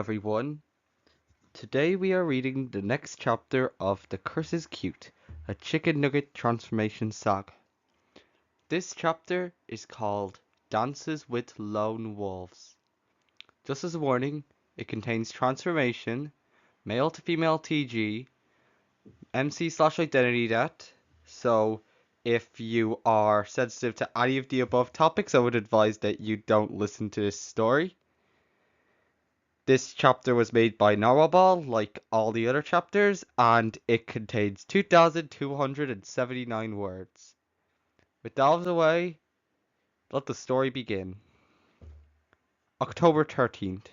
everyone. Today we are reading the next chapter of The Curse is Cute, a chicken nugget transformation saga. This chapter is called Dances with Lone Wolves. Just as a warning, it contains transformation, male to female TG, MC/identity debt. So if you are sensitive to any of the above topics, I would advise that you don't listen to this story. This chapter was made by Narwhal, like all the other chapters, and it contains 2,279 words. With that out of the way, let the story begin. October 13th.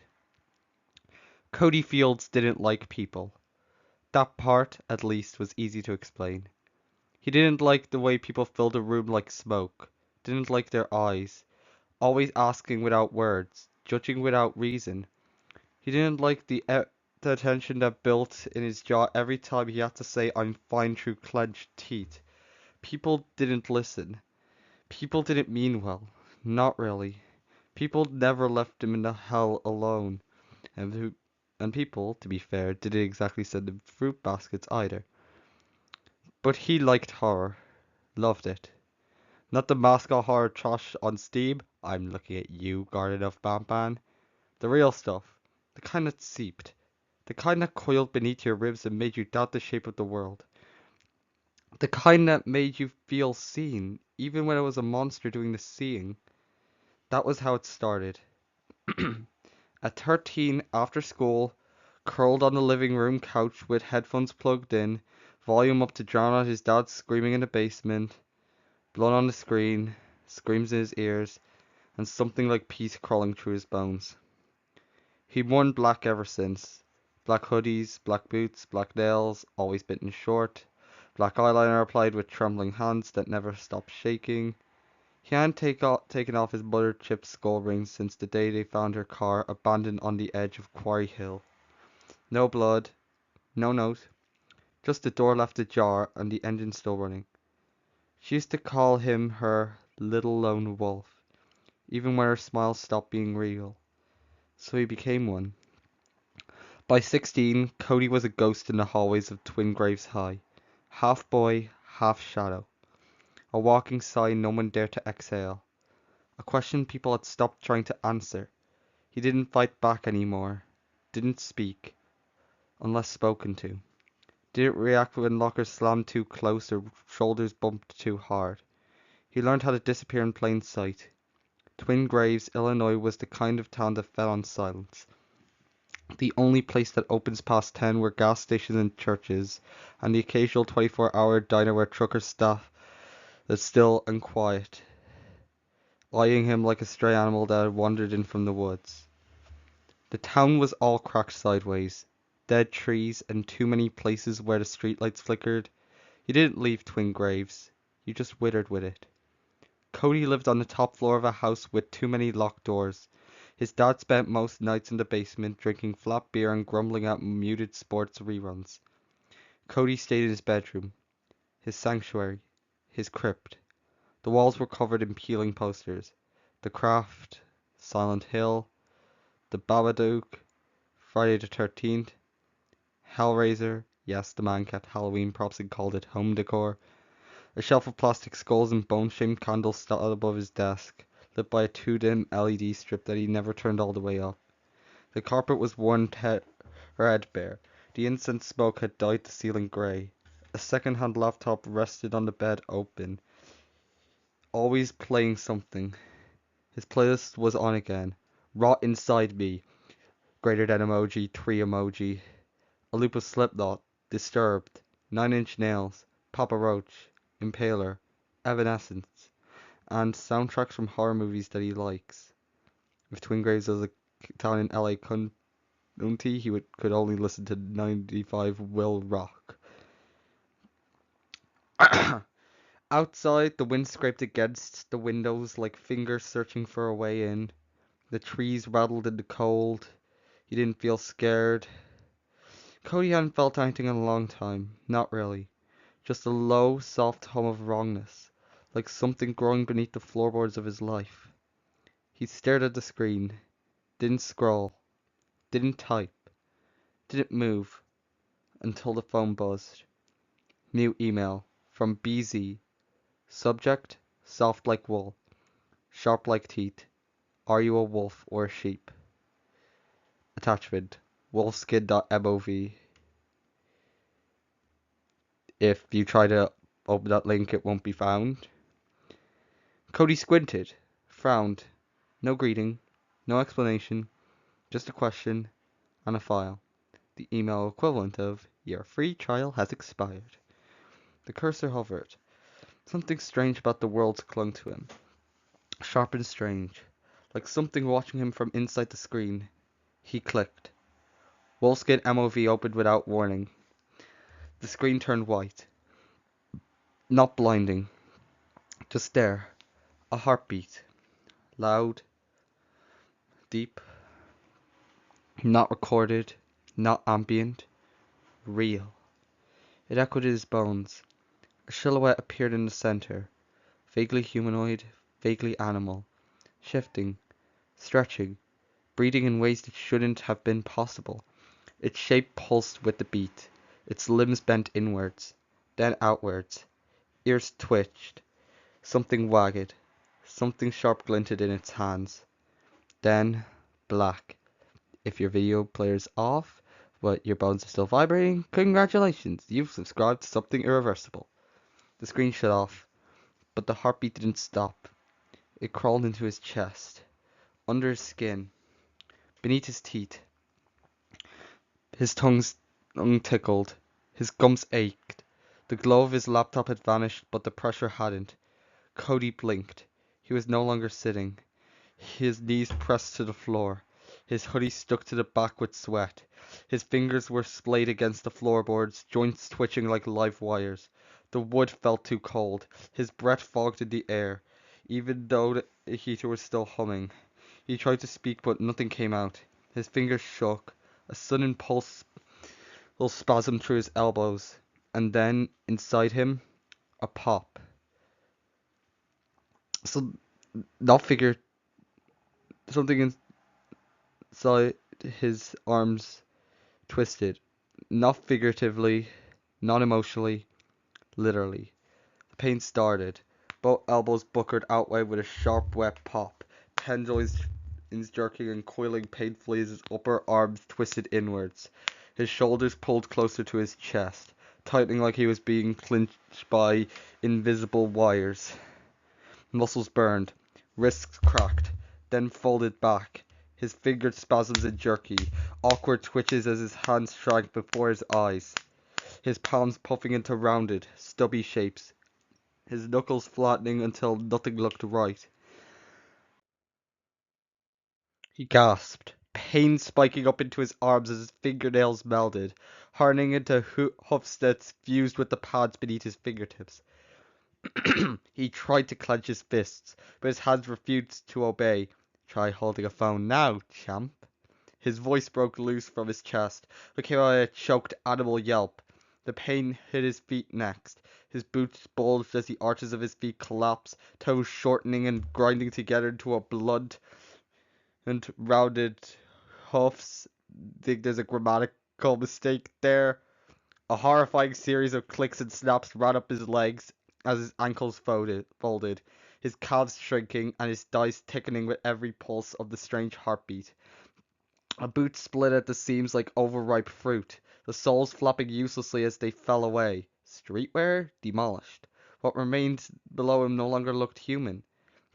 Cody Fields didn't like people. That part, at least, was easy to explain. He didn't like the way people filled a room like smoke, didn't like their eyes, always asking without words, judging without reason. He didn't like the tension that built in his jaw every time he had to say I'm fine through clenched teeth. People didn't listen. People didn't mean well. Not really. People never left him in the hell alone. And people, to be fair, didn't exactly send him fruit baskets either. But he liked horror. Loved it. Not the mascot horror trash on Steam. I'm looking at you, Garden of Banban. The real stuff. The kind that seeped. The kind that coiled beneath your ribs and made you doubt the shape of the world. The kind that made you feel seen, even when it was a monster doing the seeing. That was how it started. At 13, after school, curled on the living room couch with headphones plugged in, volume up to drown out his dad screaming in the basement, blood on the screen, screams in his ears, and something like peace crawling through his bones. He'd worn black ever since. Black hoodies, black boots, black nails, always bitten short, black eyeliner applied with trembling hands that never stopped shaking. He hadn't taken off his mother-chipped skull rings since the day they found her car abandoned on the edge of Quarry Hill. No blood, no note, just the door left ajar and the engine still running. She used to call him her little lone wolf, even when her smile stopped being real. So he became one. By 16, Cody was a ghost in the hallways of Twin Graves High. Half boy, half shadow. A walking sigh no one dared to exhale. A question people had stopped trying to answer. He didn't fight back anymore. Didn't speak. Unless spoken to. Didn't react when lockers slammed too close or shoulders bumped too hard. He learned how to disappear in plain sight. Twin Graves, Illinois was the kind of town that fed on silence. The only place that opens past 10 were gas stations and churches, and the occasional 24-hour diner where truckers staff that's still and quiet, eyeing him like a stray animal that had wandered in from the woods. The town was all cracked sideways, dead trees and too many places where the streetlights flickered. You didn't leave Twin Graves, you just withered with it. Cody lived on the top floor of a house with too many locked doors. His dad spent most nights in the basement drinking flat beer and grumbling at muted sports reruns. Cody stayed in his bedroom, his sanctuary, his crypt. The walls were covered in peeling posters. The Craft, Silent Hill, The Babadook, Friday the 13th, Hellraiser. Yes, the man kept Halloween props and called it home decor. A shelf of plastic skulls and bone-shaped candles stood above his desk, lit by a too-dim LED strip that he never turned all the way up. The carpet was worn threadbare. The incense smoke had dyed the ceiling grey. A second-hand laptop rested on the bed open, always playing something. His playlist was on again. Rot Inside Me, greater than emoji, 3 emoji. A loop of Slipknot, Disturbed, Nine Inch Nails, Papa Roach, Impaler, Evanescence, and soundtracks from horror movies that he likes. If Twin Graves was a town in LA County, he could only listen to 95 Will Rock. Outside, the wind scraped against the windows like fingers searching for a way in. The trees rattled in the cold. He didn't feel scared. Cody hadn't felt anything in a long time. Not really. Just a low, soft hum of wrongness, like something growing beneath the floorboards of his life. He stared at the screen. Didn't scroll. didn't type, didn't move until the phone buzzed. New email from BZ. Subject, soft like wool, sharp like teeth. Are you a wolf or a sheep? Attachment, wolfskin.mov. If you try to open that link, it won't be found. Cody squinted, frowned. No greeting, no explanation, just a question and a file. The email equivalent of, your free trial has expired. The cursor hovered. Something strange about the world clung to him. Sharp and strange. Like something watching him from inside the screen. He clicked. Wolfskin MOV opened without warning. The screen turned white. Not blinding. Just there. A heartbeat. Loud. Deep. Not recorded. Not ambient. Real. It echoed in his bones. A silhouette appeared in the center. Vaguely humanoid. Vaguely animal. Shifting. Stretching. Breathing in ways that shouldn't have been possible. Its shape pulsed with the beat. Its limbs bent inwards. Then outwards. Ears twitched. Something wagged. Something sharp glinted in its hands. Then, black. If your video player's off, but your bones are still vibrating, congratulations, you've subscribed to something irreversible. The screen shut off, but the heartbeat didn't stop. It crawled into his chest, under his skin, beneath his teeth. His tongue tickled, his gums ached. The glow of his laptop had vanished, but the pressure hadn't. Cody blinked. He was no longer sitting. His knees pressed to the floor. His hoodie stuck to the back with sweat. His fingers were splayed against the floorboards, joints twitching like live wires. The wood felt too cold. His breath fogged in the air, even though the heater was still humming. He tried to speak, but nothing came out. His fingers shook. A sudden pulse will spasm through his elbows. And then, inside him, a pop. So, not figure. Something inside his arms twisted. Not figuratively, not emotionally, literally. The pain started. Both elbows buckled outward with a sharp, wet pop. Tendrils jerking and coiling painfully as his upper arms twisted inwards. His shoulders pulled closer to his chest, tightening like he was being clinched by invisible wires. Muscles burned, wrists cracked, then folded back. His fingers spasms and jerky, awkward twitches as his hands shrank before his eyes. His palms puffing into rounded, stubby shapes. His knuckles flattening until nothing looked right. He gasped, pain spiking up into his arms as his fingernails melded, hardening into hoofs that fused with the pads beneath his fingertips. He tried to clench his fists, but his hands refused to obey. Try holding a phone now, champ. His voice broke loose from his chest, became a choked animal yelp. The pain hit his feet next. His boots bulged as the arches of his feet collapsed, toes shortening and grinding together into a blunt and rounded hoofs. Think there's a grammatical mistake there. A horrifying series of clicks and snaps ran up his legs as his ankles folded, his calves shrinking and his thighs thickening with every pulse of the strange heartbeat. A boot split at the seams like overripe fruit, the soles flapping uselessly as they fell away. Streetwear demolished. What remained below him no longer looked human.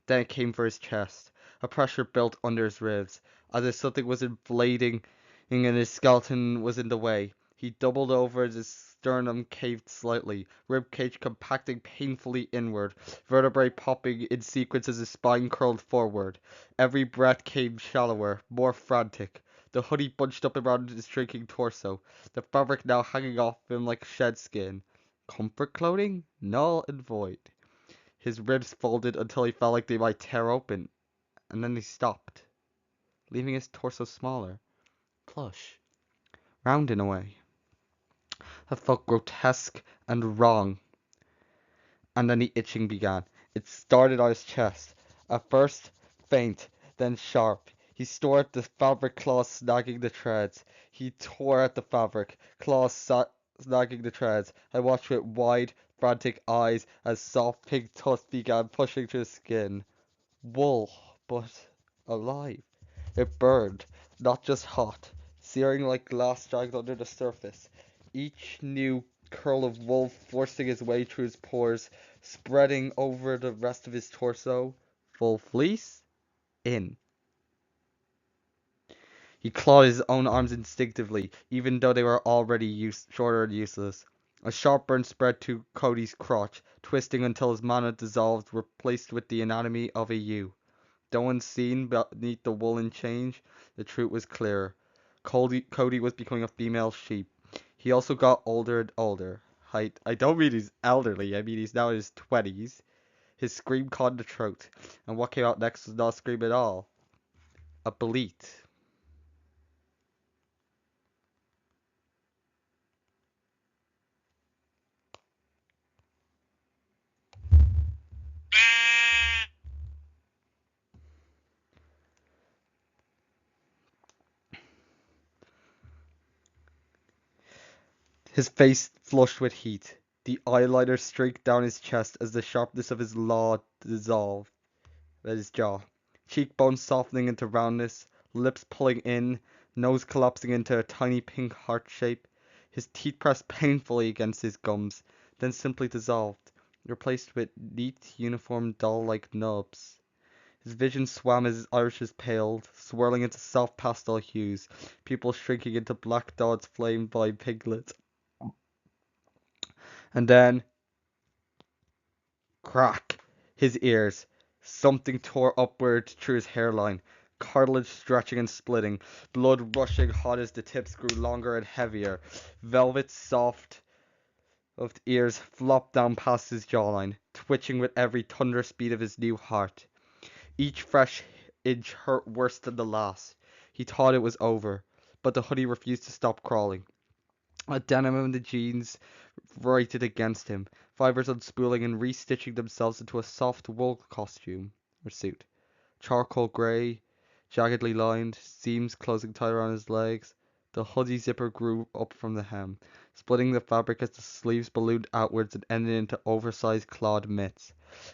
Then it came for his chest. A pressure built under his ribs, as if something was inflating and his skeleton was in the way. He doubled over as his sternum caved slightly, ribcage compacting painfully inward, vertebrae popping in sequence as his spine curled forward. Every breath came shallower, more frantic. The hoodie bunched up around his shrinking torso, the fabric now hanging off him like shed skin. Comfort clothing? Null and void. His ribs folded until he felt like they might tear open, and then they stopped, leaving his torso smaller, plush, round in a way that felt grotesque and wrong. And then the itching began. It started on his chest, at first faint, then sharp. He tore at the fabric, claws snagging the threads. He tore at the fabric, snagging the threads. I watched with wide, frantic eyes as soft pink tusk began pushing through his skin. Wool, but alive. It burned, not just hot, searing like glass dragged under the surface. Each new curl of wool forcing its way through his pores, spreading over the rest of his torso. Full fleece? In. He clawed his own arms instinctively, even though they were already shorter and useless. A sharp burn spread to Cody's crotch, twisting until his mana dissolved, replaced with the anatomy of a U. Though unseen beneath the woolen change, the truth was clear. Cody was becoming a female sheep. He also got older and older. I don't mean he's elderly, I mean he's now in his 20s. His scream caught in the throat, and what came out next was not a scream at all. A bleat. His face flushed with heat. The eyeliner streaked down his chest as the sharpness of his law dissolved at his jaw. Cheekbones softening into roundness, lips pulling in, nose collapsing into a tiny pink heart shape. His teeth pressed painfully against his gums, then simply dissolved, replaced with neat, uniform, doll-like nubs. His vision swam as his irises paled, swirling into soft pastel hues, pupils shrinking into black dots flamed by piglets. And then, crack! His ears. Something tore upward through his hairline, cartilage stretching and splitting, blood rushing hot as the tips grew longer and heavier. Velvet soft of the ears flopped down past his jawline, twitching with every thunderous beat of his new heart. Each fresh inch hurt worse than the last. He thought it was over, but the hoodie refused to stop crawling. A denim and the jeans grated against him, fibers unspooling and restitching themselves into a soft wool costume or suit. Charcoal grey, jaggedly lined, seams closing tight around his legs. The hoodie zipper grew up from the hem, splitting the fabric as the sleeves ballooned outwards and ended into oversized clawed mitts.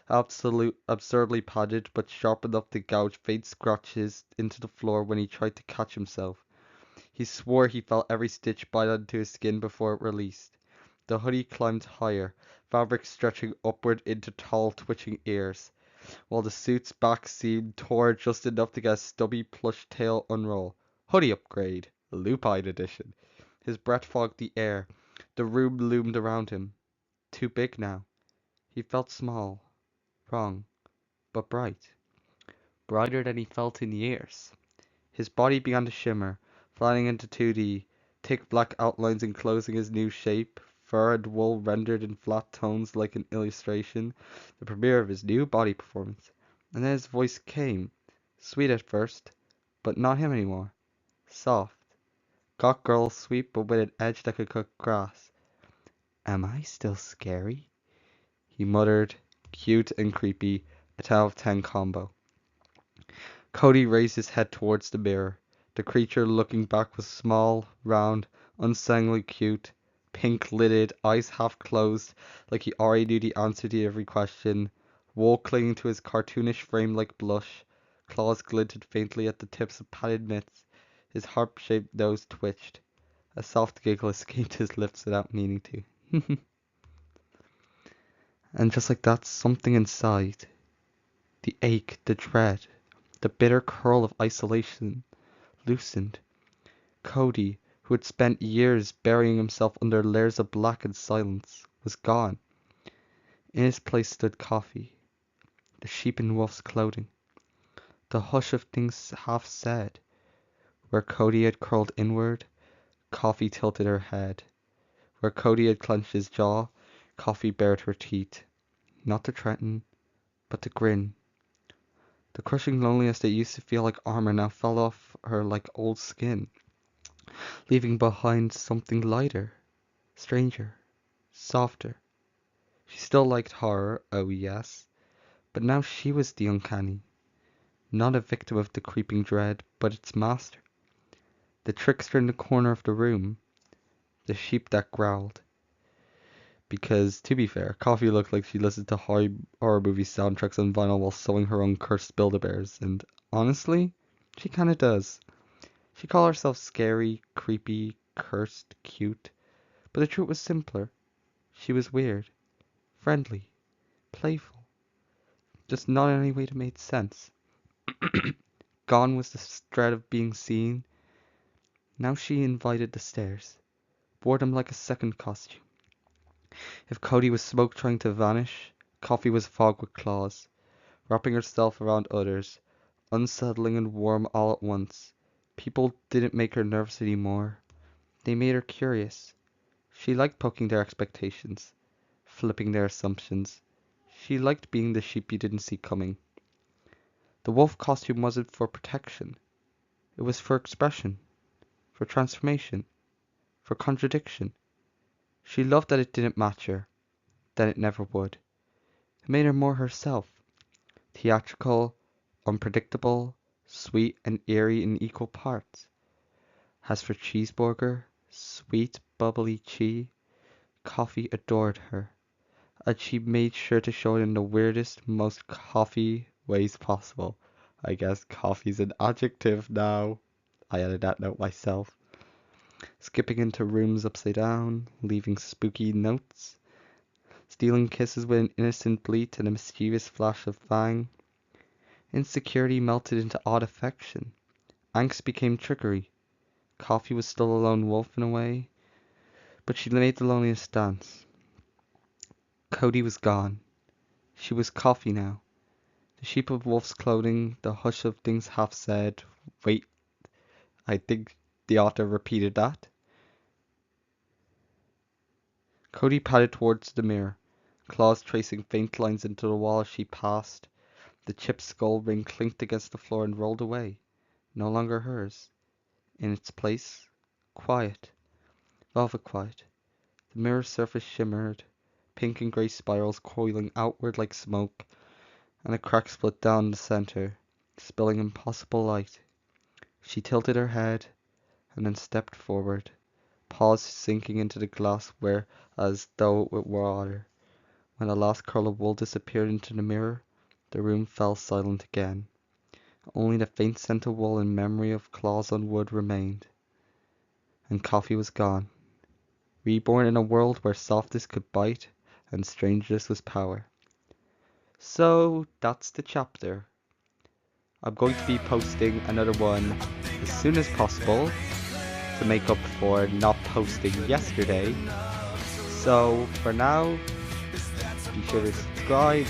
Absurdly padded, but sharp enough to gouge faint scratches into the floor when he tried to catch himself. He swore he felt every stitch bite onto his skin before it released. The hoodie climbed higher, fabric stretching upward into tall, twitching ears, while the suit's back seam tore just enough to get a stubby plush tail unroll. Hoodie upgrade, lupine edition. His breath fogged the air. The room loomed around him. Too big now. He felt small, wrong, but bright. Brighter than he felt in years. His body began to shimmer, flattening into 2D, thick black outlines enclosing his new shape, fur and wool rendered in flat tones like an illustration, the premiere of his new body performance. And then his voice came, sweet at first, but not him anymore. Soft, got girl sweet but with an edge that could cut grass. Am I still scary? He muttered, cute and creepy, a 10 out of 10 combo. Cody raised his head towards the mirror. The creature looking back was small, round, unsettling cute, pink-lidded, eyes half closed, like he already knew the answer to every question, wool clinging to his cartoonish frame like blush, claws glinted faintly at the tips of padded mitts, his heart-shaped nose twitched. A soft giggle escaped his lips without meaning to. And just like that, something inside, the ache, the dread, the bitter curl of isolation, loosened. Cody, who had spent years burying himself under layers of black and silence, was gone. In his place stood Coffee, the sheep in wolf's clothing. The hush of things half said. Where Cody had curled inward, Coffee tilted her head. Where Cody had clenched his jaw, Coffee bared her teeth. Not to threaten, but to grin. The crushing loneliness that used to feel like armor now fell off her like old skin, leaving behind something lighter, stranger, softer. She still liked horror, oh yes, but now she was the uncanny. not a victim of the creeping dread, but its master. The trickster in the corner of the room, the sheep that growled. Because, to be fair, Coffee looked like she listened to horror movie soundtracks on vinyl while sewing her own cursed Build-A-Bears, and honestly, she kinda does. She called herself scary, creepy, cursed, cute, but the truth was simpler. She was weird, friendly, playful, just not in any way that made sense. Gone was the dread of being seen. Now she invited the stares, boredom like a second costume. If Cody was smoke trying to vanish, Coffee was fog with claws, wrapping herself around others, unsettling and warm all at once. People didn't make her nervous anymore. They made her curious. She liked poking their expectations, flipping their assumptions. She liked being the sheep you didn't see coming. The wolf costume wasn't for protection. It was for expression, for transformation, for contradiction. She loved that it didn't match her, that it never would. It made her more herself, theatrical, unpredictable, sweet and eerie in equal parts. As for Cheeseburger, sweet, bubbly Chi, Coffee adored her, and she made sure to show it in the weirdest, most Coffee ways possible. I guess Coffee's an adjective now. I added that note myself. Skipping into rooms upside down, leaving spooky notes, stealing kisses with an innocent bleat and a mischievous flash of fang. Insecurity melted into odd affection. Angst became trickery. Coffee was still a lone wolf in a way, but she made the loneliest dance. Cody was gone. She was Coffee now. The sheep of wolf's clothing, the hush of things half said. Wait, I think the author repeated that. Cody padded towards the mirror, claws tracing faint lines into the wall as she passed. The chipped skull ring clinked against the floor and rolled away, no longer hers. In its place, quiet, velvet quiet. The mirror's surface shimmered, pink and grey spirals coiling outward like smoke, and a crack split down the center, spilling impossible light. She tilted her head, and then stepped forward, paws sinking into the glass where as though it were water. When the last curl of wool disappeared into the mirror, the room fell silent again. Only the faint scent of wool and memory of claws on wood remained. And Coffee was gone, reborn in a world where softness could bite and strangeness was power. So that's the chapter. I'm going to be posting another one as soon as possible to make up for not posting yesterday. So for now, be sure to subscribe.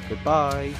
Goodbye.